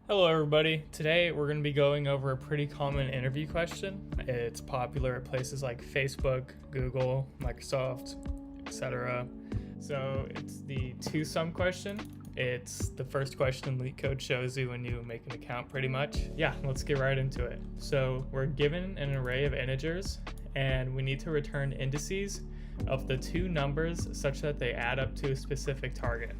Hello everybody. Today we're going to be going over a pretty common interview question. It's popular at places like Facebook, Google, Microsoft, etc. So it's the two-sum question. It's the first question LeetCode shows you when you make an account pretty much. Yeah, let's get right into it. So we're given an array of integers and we need to return indices of the two numbers such that they add up to a specific target.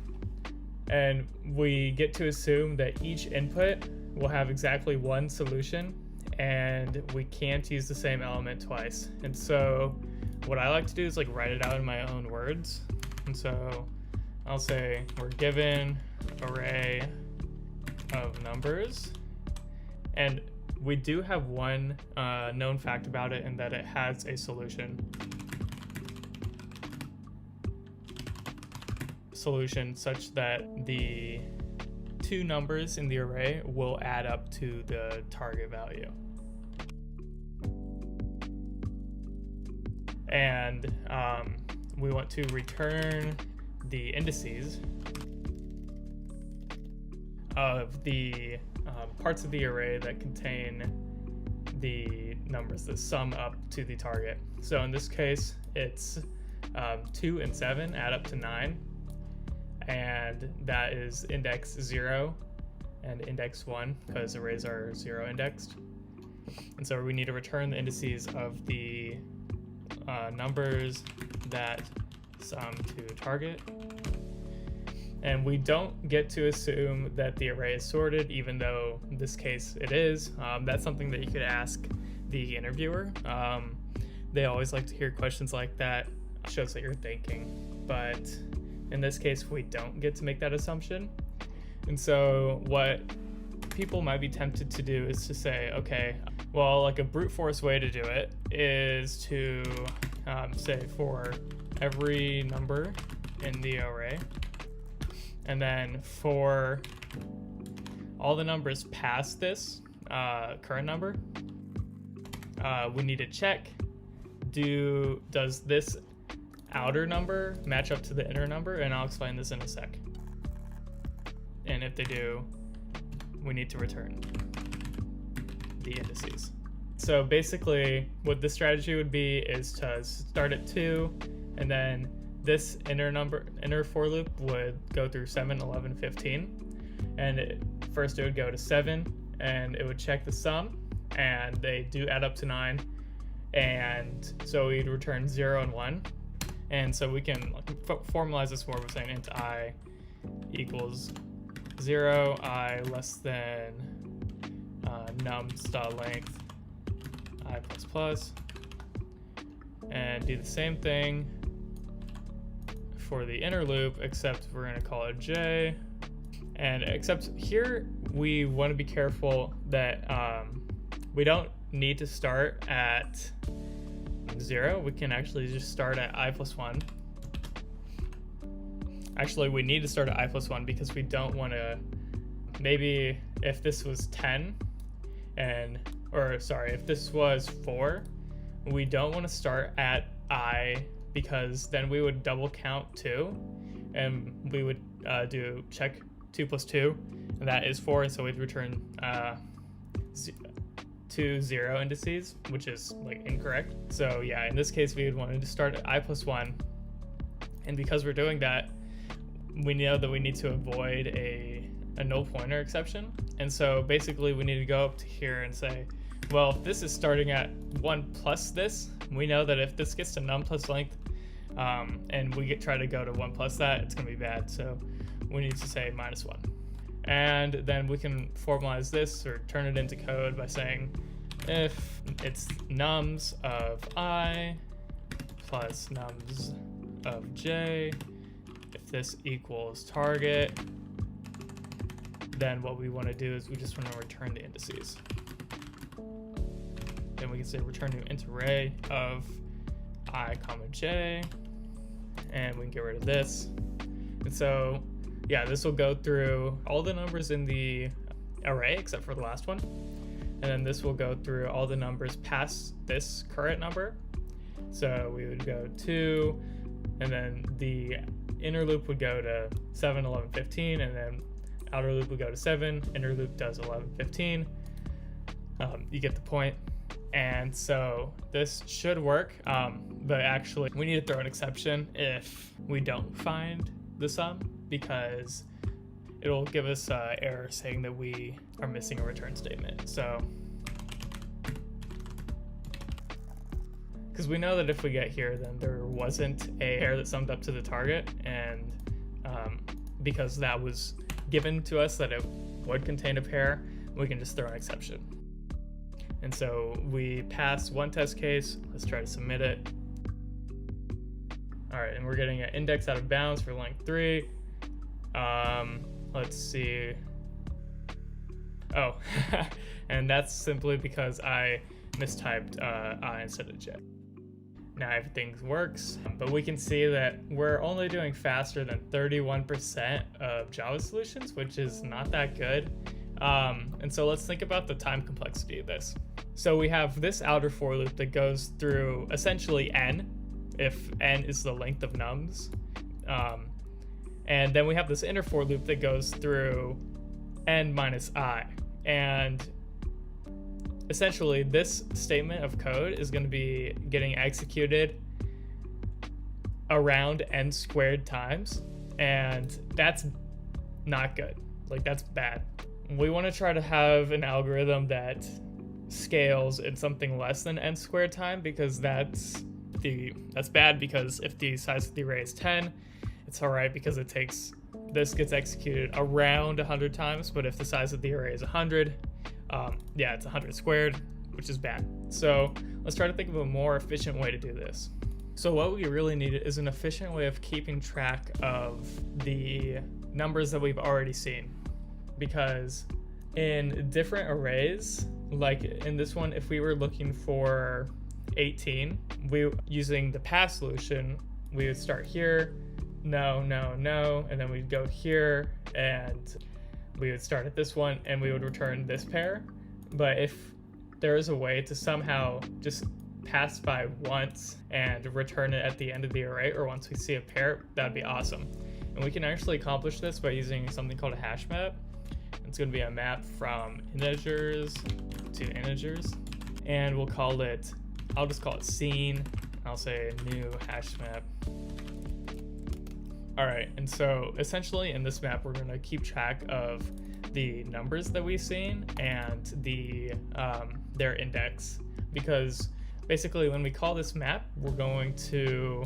And we get to assume that each input will have exactly one solution and we can't use the same element twice. And so what I like to do is like write it out in my own words. And so I'll say we're given array of numbers, and we do have one known fact about it, and that it has a solution such that the two numbers in the array will add up to the target value. And we want to return the indices of the parts of the array that contain the numbers that sum up to the target. So in this case, it's 2 and 7 add up to 9. And that is index 0 and index 1 because arrays are 0 indexed. And so we need to return the indices of the numbers that sum to target. And we don't get to assume that the array is sorted, even though in this case it is. That's something that you could ask the interviewer. They always like to hear questions like that. It shows that you're thinking. But in this case, we don't get to make that assumption. And so what people might be tempted to do is to say, okay, well, like a brute force way to do it is to say for every number in the array, and then for all the numbers past this current number, we need to check, does this outer number match up to the inner number? And I'll explain this in a sec. And if they do, we need to return the indices. So basically what the strategy would be is to start at 2, and then this inner for loop would go through 7, 11, 15. And first it would go to 7 and it would check the sum, and they do add up to 9. And so we'd return 0 and 1. And so we can formalize this more by saying int I equals 0, I less than nums.length I plus plus, and do the same thing for the inner loop, except we're going to call it j. And except here we want to be careful that we don't need to start at 0. We can actually just start at I plus 1. Actually, we need to start at I plus 1 because we don't want to, maybe if this was 10 if this was 4, we don't want to start at I, because then we would double count 2 and we would do check 2 plus 2, and that is 4, and so we'd return 2 0 indices, which is like incorrect. So yeah, in this case we would want to start at I plus 1, and because we're doing that, we know that we need to avoid a null pointer exception. And so basically we need to go up to here and say, well, if this is starting at 1 plus this, we know that if this gets to num plus length and we try to go to 1 plus that, it's going to be bad. So we need to say minus 1. And then we can formalize this or turn it into code by saying if it's nums of I plus nums of j, if this equals target, then what we want to do is we just want to return the indices. Then we can say return new int array of I comma j, and we can get rid of this. And so yeah, this will go through all the numbers in the array except for the last one. And then this will go through all the numbers past this current number. So we would go 2, and then the inner loop would go to 7, 11, 15, and then outer loop would go to 7, inner loop does 11, 15. You get the point. And so this should work, but actually we need to throw an exception if we don't find the sum, because it'll give us an error saying that we are missing a return statement. So, because we know that if we get here, then there wasn't a pair that summed up to the target, and because that was given to us that it would contain a pair, we can just throw an exception. And so we passed one test case. Let's try to submit it. All right, and we're getting an index out of bounds for length 3. Let's see. Oh, and that's simply because I mistyped I instead of J. Now everything works, but we can see that we're only doing faster than 31% of Java solutions, which is not that good. And so let's think about the time complexity of this. So we have this outer for loop that goes through essentially n, if n is the length of nums. And then we have this inner for loop that goes through n minus I. And essentially this statement of code is going to be getting executed around n squared times. And that's not good. Like, that's bad. We want to try to have an algorithm that scales in something less than n squared time, because that's bad, because if the size of the array is 10, it's all right because this gets executed around 100 times, but if the size of the array is 100, yeah, it's 100 squared, which is bad. So let's try to think of a more efficient way to do this. So what we really need is an efficient way of keeping track of the numbers that we've already seen, because in different arrays, like in this one, if we were looking for 18, using the pass solution, we would start here, no, no, no, and then we'd go here, and we would start at this one, and we would return this pair. But if there is a way to somehow just pass by once and return it at the end of the array, or once we see a pair, that'd be awesome. And we can actually accomplish this by using something called a hash map. It's going to be a map from integers to integers, and we'll call it, I'll just call it scene. I'll say new hash map. All right, and so essentially in this map, we're going to keep track of the numbers that we've seen and their index, because basically when we call this map, we're going to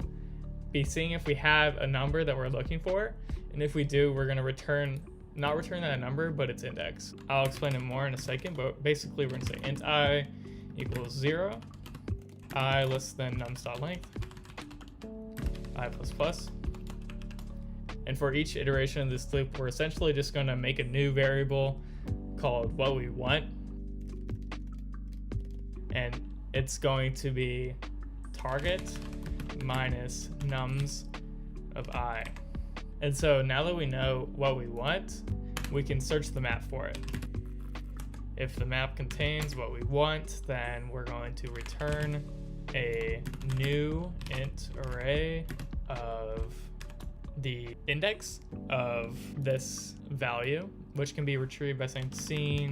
be seeing if we have a number that we're looking for, and if we do, we're going to not return that number, but its index. I'll explain it more in a second, but basically we're going to say int I equals 0, I less than nums.length, I plus plus. And for each iteration of this loop, we're essentially just going to make a new variable called what we want. And it's going to be target minus nums of I. And so now that we know what we want, we can search the map for it. If the map contains what we want, then we're going to return a new int array of the index of this value, which can be retrieved by saying scene.get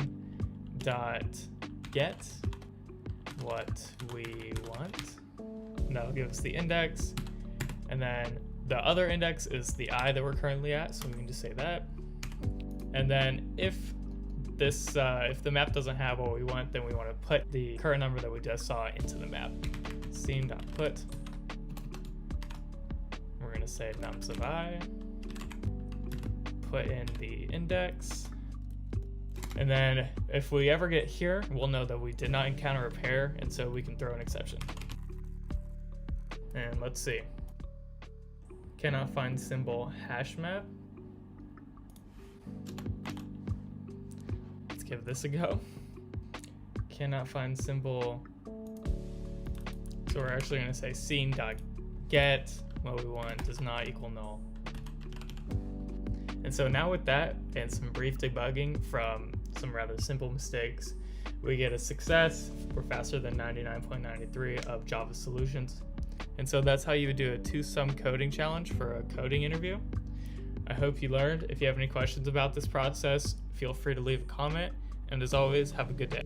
what we want. And that'll give us the index. And then the other index is the I that we're currently at, so we can just say that. And then if the map doesn't have what we want, then we want to put the current number that we just saw into the map. Scene.put. We're going to say nums of I, put in the index, and then if we ever get here, we'll know that we did not encounter a pair, and so we can throw an exception. And let's see. Cannot find symbol hash map. Let's give this a go. Cannot find symbol. So we're actually going to say scene.get what we want does not equal null. And so now with that and some brief debugging from some rather simple mistakes, we get a success. We're faster than 99.93 of Java solutions. And so that's how you would do a two-sum coding challenge for a coding interview. I hope you learned. If you have any questions about this process, feel free to leave a comment. And as always, have a good day.